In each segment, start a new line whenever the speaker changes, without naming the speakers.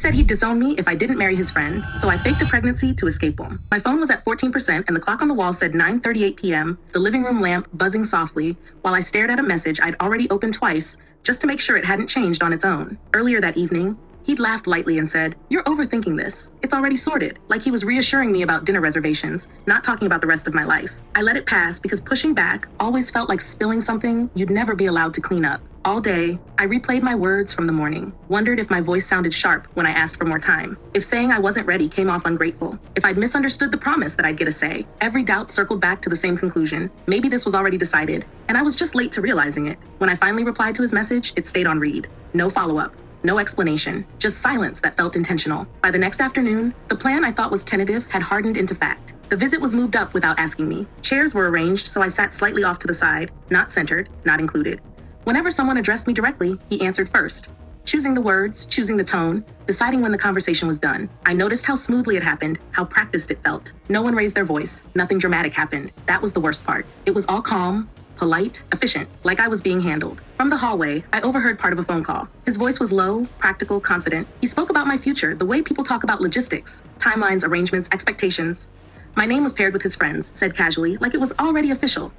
said he'd disown me if I didn't marry his friend, so I faked a pregnancy to escape him. My phone was at 14% and the clock on the wall said 9:38 p.m., the living room lamp buzzing softly, while I stared at a message I'd already opened twice, just to make sure it hadn't changed on its own. Earlier that evening, he'd laughed lightly and said, "You're overthinking this. It's already sorted," like he was reassuring me about dinner reservations, not talking about the rest of my life. I let it pass because pushing back always felt like spilling something you'd never be allowed to clean up. All day, I replayed my words from the morning, wondered if my voice sounded sharp when I asked for more time, if saying I wasn't ready came off ungrateful, if I'd misunderstood the promise that I'd get a say. Every doubt circled back to the same conclusion. Maybe this was already decided, and I was just late to realizing it. When I finally replied to his message, it stayed on read. No follow-up. No explanation, just silence that felt intentional. By the next afternoon, the plan I thought was tentative had hardened into fact. The visit was moved up without asking me. Chairs were arranged, so I sat slightly off to the side, not centered, not included. Whenever someone addressed me directly, he answered first, choosing the words, choosing the tone, deciding when the conversation was done. I noticed how smoothly it happened, how practiced it felt. No one raised their voice. Nothing dramatic happened. That was the worst part. It was all calm, polite, efficient, like I was being handled. From the hallway, I overheard part of a phone call. His voice was low, practical, confident. He spoke about my future, the way people talk about logistics, timelines, arrangements, expectations. My name was paired with his friends, said casually, like it was already official.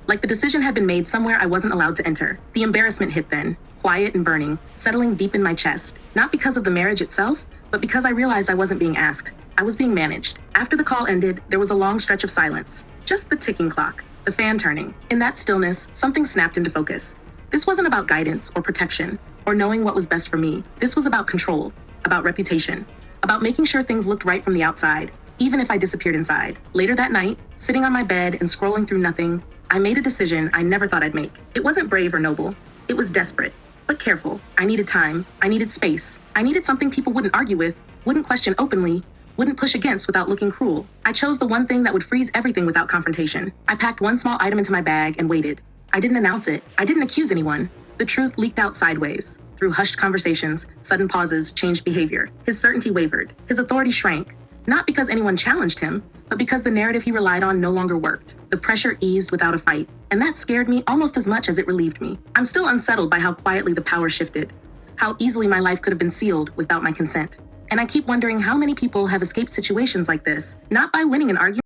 Like the decision had been made somewhere I wasn't allowed to enter. The embarrassment hit then, quiet and burning, settling deep in my chest. Not because of the marriage itself, but because I realized I wasn't being asked. I was being managed. After the call ended, there was a long stretch of silence. Just the ticking clock. The fan turning. In that stillness, something snapped into focus. This wasn't about guidance or protection or knowing what was best for me. This was about control, about reputation, about making sure things looked right from the outside, even if I disappeared inside. Later that night, sitting on my bed and scrolling through nothing, I made a decision I never thought I'd make. It wasn't brave or noble. It was desperate, but careful. I needed time. I needed space. I needed something people wouldn't argue with, wouldn't question openly, wouldn't push against without looking cruel. I chose the one thing that would freeze everything without confrontation. I packed one small item into my bag and waited. I didn't announce it. I didn't accuse anyone. The truth leaked out sideways. Through hushed conversations, sudden pauses, changed behavior. His certainty wavered. His authority shrank. Not because anyone challenged him, but because the narrative he relied on no longer worked. The pressure eased without a fight, and that scared me almost as much as it relieved me. I'm still unsettled by how quietly the power shifted, how easily my life could have been sealed without my consent. And I keep wondering how many people have escaped situations like this, not by winning an argument,